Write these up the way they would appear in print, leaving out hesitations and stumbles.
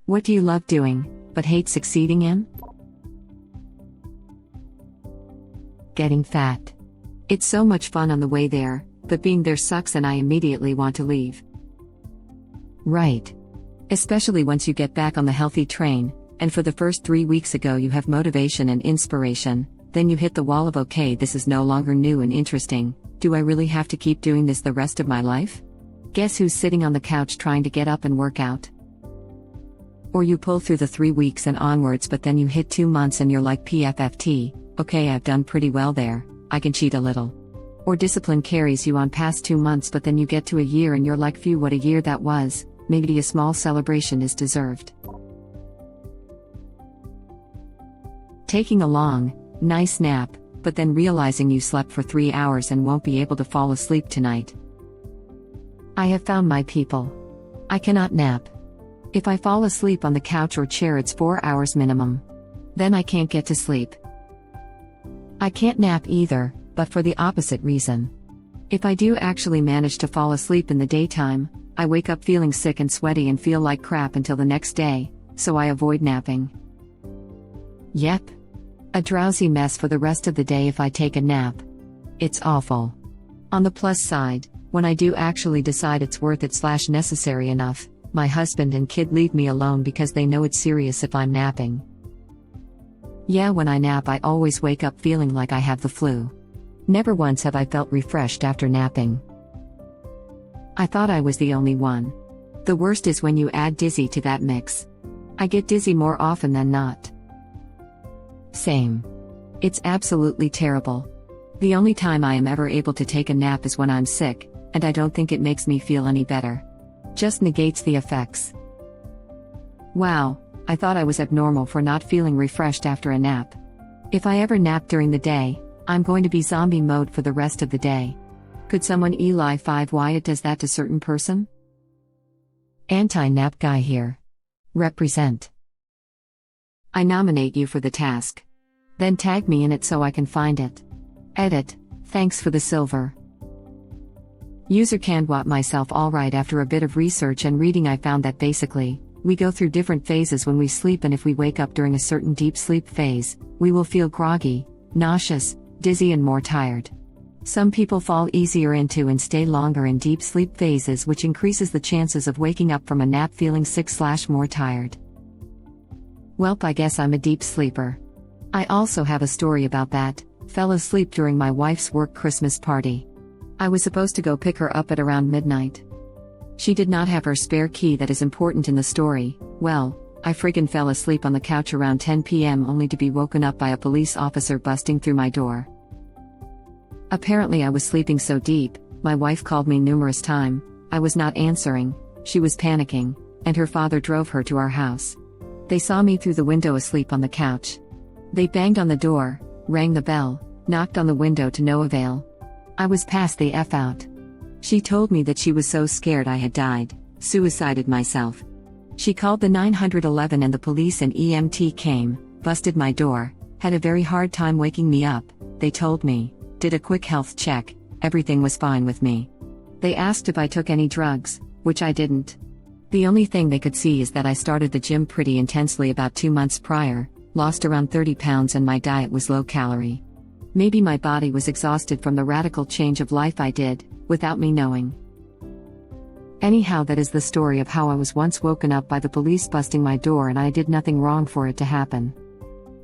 What do you love doing, but hate succeeding in? Getting fat. It's so much fun on the way there, but being there sucks and I immediately want to leave. Right. Especially once you get back on the healthy train, and for the first 3 weeks ago you have motivation and inspiration, then you hit the wall of okay, this is no longer new and interesting, do I really have to keep doing this the rest of my life? Guess who's sitting on the couch trying to get up and work out? Or you pull through the 3 weeks and onwards, but then you hit 2 months and you're like PFFT, okay, I've done pretty well there, I can cheat a little. Or discipline carries you on past 2 months, but then you get to a year and you're like, phew, what a year that was, maybe a small celebration is deserved. Taking a long, nice nap, but then realizing you slept for 3 hours and won't be able to fall asleep tonight. I have found my people. I cannot nap. If I fall asleep on the couch or chair, it's 4 hours minimum. Then I can't get to sleep. I can't nap either, but for the opposite reason. If I do actually manage to fall asleep in the daytime, I wake up feeling sick and sweaty and feel like crap until the next day, so I avoid napping. Yep. A drowsy mess for the rest of the day if I take a nap. It's awful. On the plus side, when I do actually decide it's worth it/necessary enough, my husband and kid leave me alone because they know it's serious if I'm napping. Yeah, when I nap I always wake up feeling like I have the flu. Never once have I felt refreshed after napping. I thought I was the only one. The worst is when you add dizzy to that mix. I get dizzy more often than not. Same. It's absolutely terrible. The only time I am ever able to take a nap is when I'm sick, and I don't think it makes me feel any better. Just negates the effects. Wow, I thought I was abnormal for not feeling refreshed after a nap. If I ever nap during the day, I'm going to be zombie mode for the rest of the day. Could someone Eli 5 why it does that to certain person? Anti-nap guy here. Represent. I nominate you for the task. Then tag me in it so I can find it. Edit, thanks for the silver. User canned what myself. Alright, after a bit of research and reading I found that basically, we go through different phases when we sleep, and if we wake up during a certain deep sleep phase, we will feel groggy, nauseous, dizzy and more tired. Some people fall easier into and stay longer in deep sleep phases, which increases the chances of waking up from a nap feeling sick/more tired. Welp, I guess I'm a deep sleeper. I also have a story about that. Fell asleep during my wife's work Christmas party. I was supposed to go pick her up at around midnight. She did not have her spare key that is important in the story. Well, I friggin' fell asleep on the couch around 10 p.m. only to be woken up by a police officer busting through my door. Apparently I was sleeping so deep, my wife called me numerous times. I was not answering, she was panicking, and her father drove her to our house. They saw me through the window asleep on the couch. They banged on the door, rang the bell, knocked on the window to no avail. I was passed the F out. She told me that she was so scared I had died, suicided myself. She called the 911 and the police and EMT came, busted my door, had a very hard time waking me up, they told me, did a quick health check, everything was fine with me. They asked if I took any drugs, which I didn't. The only thing they could see is that I started the gym pretty intensely about 2 months prior, lost around 30 pounds and my diet was low calorie. Maybe my body was exhausted from the radical change of life I did, without me knowing. Anyhow, that is the story of how I was once woken up by the police busting my door and I did nothing wrong for it to happen.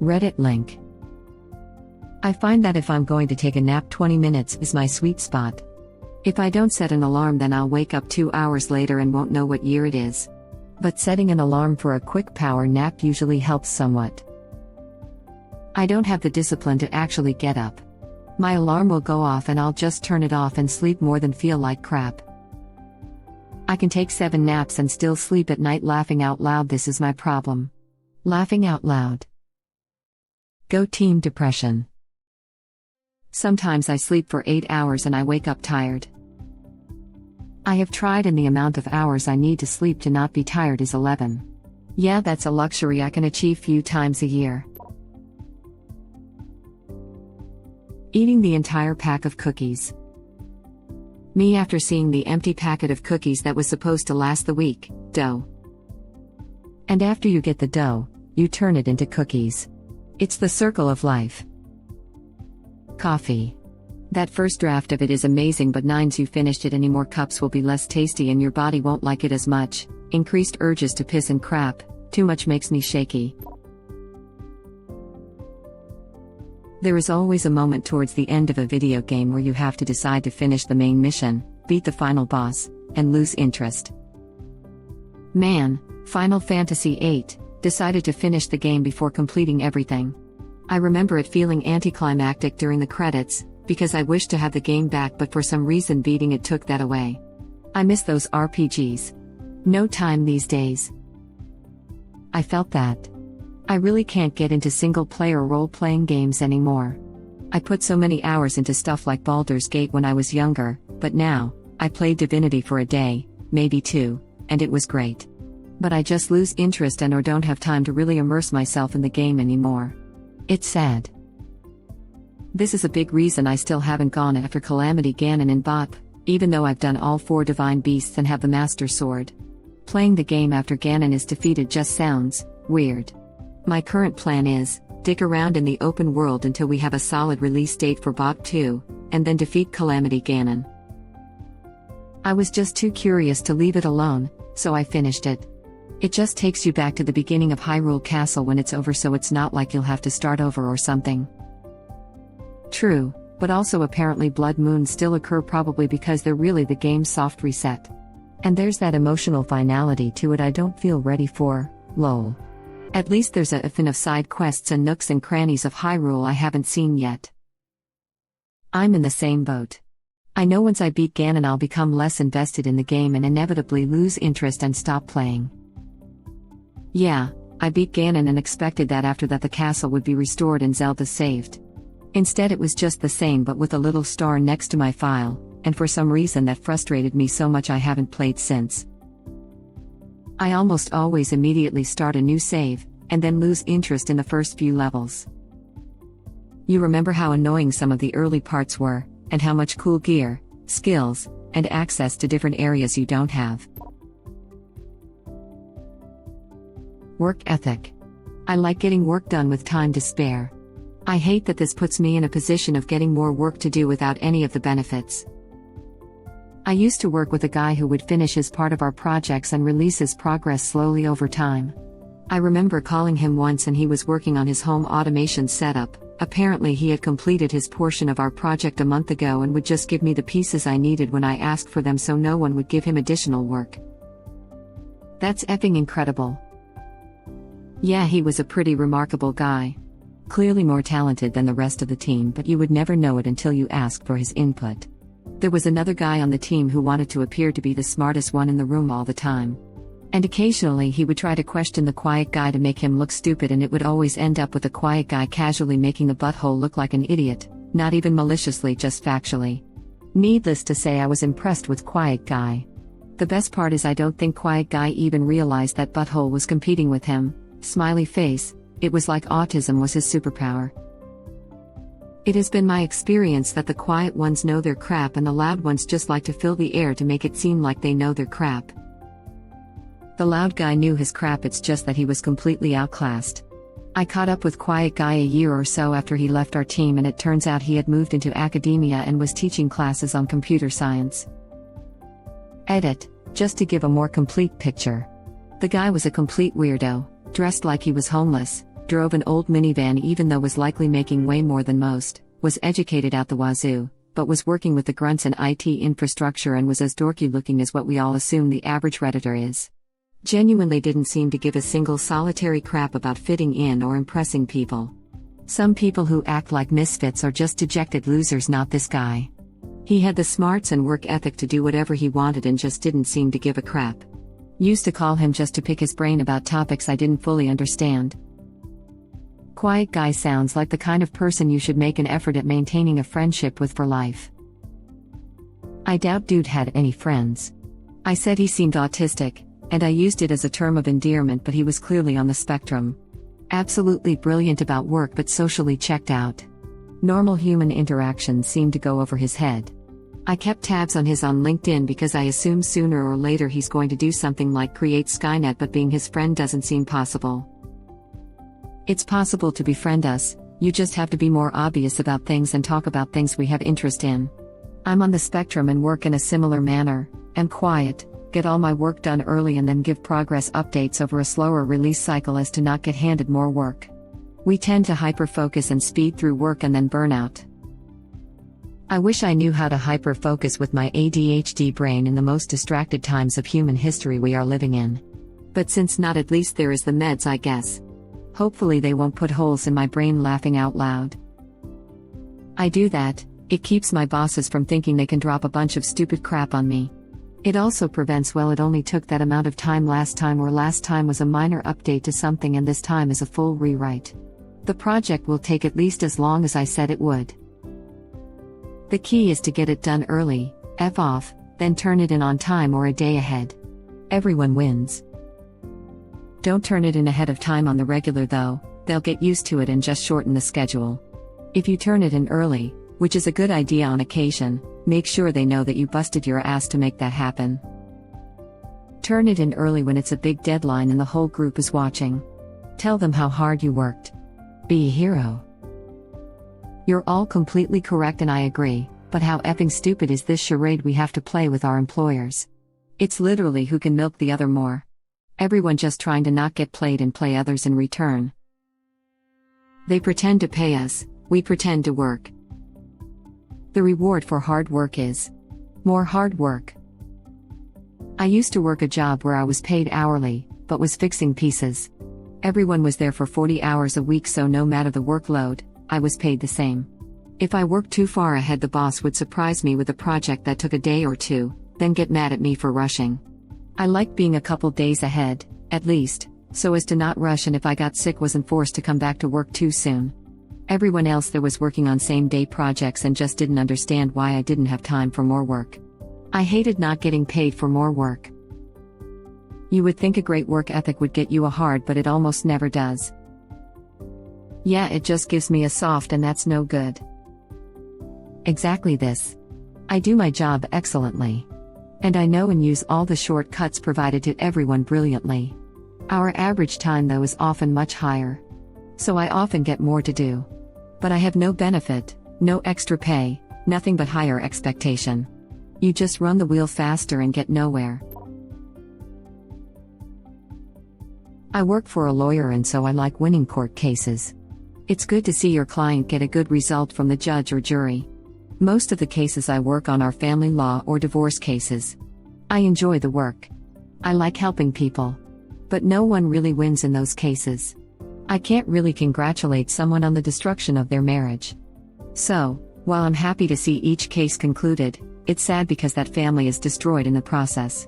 Reddit link. I find that if I'm going to take a nap, 20 minutes is my sweet spot. If I don't set an alarm, then I'll wake up 2 hours later and won't know what year it is. But setting an alarm for a quick power nap usually helps somewhat. I don't have the discipline to actually get up. My alarm will go off and I'll just turn it off and sleep more than feel like crap. I can take 7 naps and still sleep at night laughing out loud. This is my problem. Laughing out loud. Go team depression. Sometimes I sleep for 8 hours and I wake up tired. I have tried and the amount of hours I need to sleep to not be tired is 11. Yeah, that's a luxury I can achieve few times a year. Eating the entire pack of cookies. Me after seeing the empty packet of cookies that was supposed to last the week, dough. And after you get the dough, you turn it into cookies. It's the circle of life. Coffee. That first draft of it is amazing, but nines you finished it, any more cups will be less tasty and your body won't like it as much. Increased urges to piss and crap, too much makes me shaky. There is always a moment towards the end of a video game where you have to decide to finish the main mission, beat the final boss, and lose interest. Man, Final Fantasy VIII, decided to finish the game before completing everything. I remember it feeling anticlimactic during the credits, because I wished to have the game back, but for some reason beating it took that away. I miss those RPGs. No time these days. I felt that. I really can't get into single-player role-playing games anymore. I put so many hours into stuff like Baldur's Gate when I was younger, but now, I played Divinity for a day, maybe two, and it was great. But I just lose interest and or don't have time to really immerse myself in the game anymore. It's sad. This is a big reason I still haven't gone after Calamity Ganon in BOP, even though I've done all 4 Divine Beasts and have the Master Sword. Playing the game after Ganon is defeated just sounds weird. My current plan is, dick around in the open world until we have a solid release date for BOP 2, and then defeat Calamity Ganon. I was just too curious to leave it alone, so I finished it. It just takes you back to the beginning of Hyrule Castle when it's over, so it's not like you'll have to start over or something. True, but also apparently blood moons still occur, probably because they're really the game's soft reset. And there's that emotional finality to it I don't feel ready for, lol. At least there's a fin of side quests and nooks and crannies of Hyrule I haven't seen yet. I'm in the same boat. I know once I beat Ganon I'll become less invested in the game and inevitably lose interest and stop playing. Yeah, I beat Ganon and expected that after that the castle would be restored and Zelda saved. Instead it was just the same but with a little star next to my file, and for some reason that frustrated me so much I haven't played since. I almost always immediately start a new save, and then lose interest in the first few levels. You remember how annoying some of the early parts were, and how much cool gear, skills, and access to different areas you don't have. Work ethic. I like getting work done with time to spare. I hate that this puts me in a position of getting more work to do without any of the benefits. I used to work with a guy who would finish his part of our projects and release his progress slowly over time. I remember calling him once and he was working on his home automation setup. Apparently he had completed his portion of our project a month ago and would just give me the pieces I needed when I asked for them, so no one would give him additional work. That's effing incredible. Yeah, he was a pretty remarkable guy. Clearly more talented than the rest of the team, but you would never know it until you asked for his input. There was another guy on the team who wanted to appear to be the smartest one in the room all the time. And occasionally he would try to question the quiet guy to make him look stupid, and it would always end up with the quiet guy casually making the butthole look like an idiot, not even maliciously, just factually. Needless to say, I was impressed with quiet guy. The best part is I don't think quiet guy even realized that butthole was competing with him. Smiley face, it was like autism was his superpower. It has been my experience that the quiet ones know their crap and the loud ones just like to fill the air to make it seem like they know their crap. The loud guy knew his crap, it's just that he was completely outclassed. I caught up with quiet guy a year or so after he left our team, and it turns out he had moved into academia and was teaching classes on computer science. Edit, just to give a more complete picture. The guy was a complete weirdo, dressed like he was homeless, drove an old minivan even though was likely making way more than most, was educated out the wazoo, but was working with the grunts in IT infrastructure and was as dorky looking as what we all assume the average Redditor is. Genuinely didn't seem to give a single solitary crap about fitting in or impressing people. Some people who act like misfits are just dejected losers, not this guy. He had the smarts and work ethic to do whatever he wanted and just didn't seem to give a crap. Used to call him just to pick his brain about topics I didn't fully understand. Quiet guy sounds like the kind of person you should make an effort at maintaining a friendship with for life. I doubt dude had any friends. I said he seemed autistic, and I used it as a term of endearment, but he was clearly on the spectrum. Absolutely brilliant about work but socially checked out. Normal human interactions seemed to go over his head. I kept tabs on his on LinkedIn because I assumed sooner or later he's going to do something like create Skynet, but being his friend doesn't seem possible. It's possible to befriend us, you just have to be more obvious about things and talk about things we have interest in. I'm on the spectrum and work in a similar manner, am quiet, get all my work done early and then give progress updates over a slower release cycle as to not get handed more work. We tend to hyper-focus and speed through work and then burn out. I wish I knew how to hyper-focus with my ADHD brain in the most distracted times of human history we are living in. But since not, at least there is the meds, I guess. Hopefully they won't put holes in my brain laughing out loud. I do that, it keeps my bosses from thinking they can drop a bunch of stupid crap on me. It also prevents, well, it only took that amount of time last time, or last time was a minor update to something and this time is a full rewrite. The project will take at least as long as I said it would. The key is to get it done early, F off, then turn it in on time or a day ahead. Everyone wins. Don't turn it in ahead of time on the regular though, they'll get used to it and just shorten the schedule. If you turn it in early, which is a good idea on occasion, make sure they know that you busted your ass to make that happen. Turn it in early when it's a big deadline and the whole group is watching. Tell them how hard you worked. Be a hero. You're all completely correct and I agree, but how effing stupid is this charade we have to play with our employers? It's literally who can milk the other more. Everyone just trying to not get played and play others in return. They pretend to pay us, we pretend to work. The reward for hard work is more hard work. I used to work a job where I was paid hourly, but was fixing pieces. Everyone was there for 40 hours a week, so no matter the workload, I was paid the same. If I worked too far ahead, the boss would surprise me with a project that took a day or two, then get mad at me for rushing. I liked being a couple days ahead, at least, so as to not rush, and if I got sick wasn't forced to come back to work too soon. Everyone else there was working on same-day projects and just didn't understand why I didn't have time for more work. I hated not getting paid for more work. You would think a great work ethic would get you a hard, but it almost never does. Yeah, it just gives me a soft, and that's no good. Exactly this. I do my job excellently. And I know and use all the shortcuts provided to everyone brilliantly. Our average time though is often much higher. So I often get more to do. But I have no benefit, no extra pay, nothing but higher expectation. You just run the wheel faster and get nowhere. I work for a lawyer and so I like winning court cases. It's good to see your client get a good result from the judge or jury. Most of the cases I work on are family law or divorce cases. I enjoy the work. I like helping people. But no one really wins in those cases. I can't really congratulate someone on the destruction of their marriage. So, while I'm happy to see each case concluded, it's sad because that family is destroyed in the process.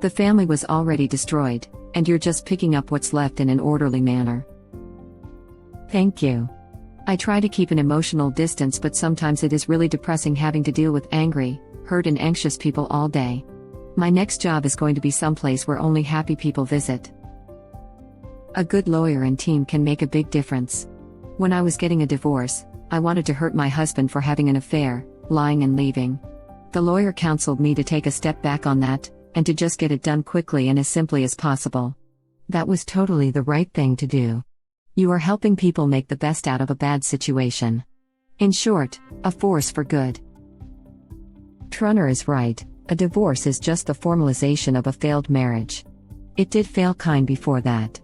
The family was already destroyed, and you're just picking up what's left in an orderly manner. Thank you. I try to keep an emotional distance, but sometimes it is really depressing having to deal with angry, hurt and anxious people all day. My next job is going to be someplace where only happy people visit. A good lawyer and team can make a big difference. When I was getting a divorce, I wanted to hurt my husband for having an affair, lying and leaving. The lawyer counseled me to take a step back on that, and to just get it done quickly and as simply as possible. That was totally the right thing to do. You are helping people make the best out of a bad situation. In short, a force for good. Trunner is right, a divorce is just the formalization of a failed marriage. It did fail kind before that.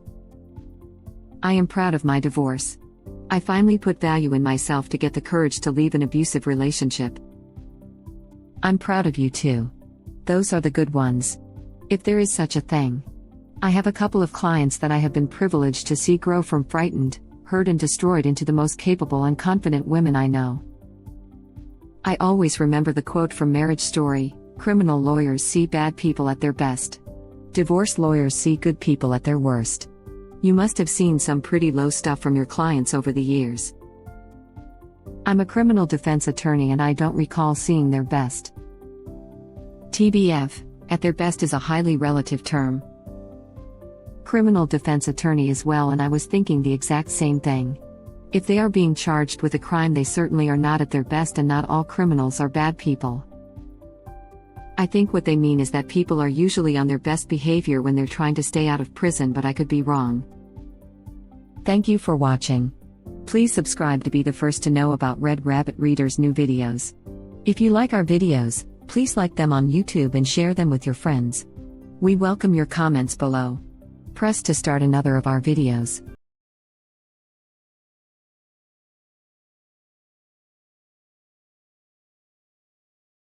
I am proud of my divorce. I finally put value in myself to get the courage to leave an abusive relationship. I'm proud of you too. Those are the good ones. If there is such a thing. I have a couple of clients that I have been privileged to see grow from frightened, hurt and destroyed into the most capable and confident women I know. I always remember the quote from Marriage Story, criminal lawyers see bad people at their best. Divorce lawyers see good people at their worst. You must have seen some pretty low stuff from your clients over the years. I'm a criminal defense attorney and I don't recall seeing their best. TBF, at their best is a highly relative term. Criminal defense attorney as well, and I was thinking the exact same thing. If they are being charged with a crime, they certainly are not at their best, and not all criminals are bad people. I think what they mean is that people are usually on their best behavior when they're trying to stay out of prison, but I could be wrong. Thank you for watching. Please subscribe to be the first to know about Red Rabbit Reader's new videos. If you like our videos, please like them on YouTube and share them with your friends. We welcome your comments below. Press to start another of our videos.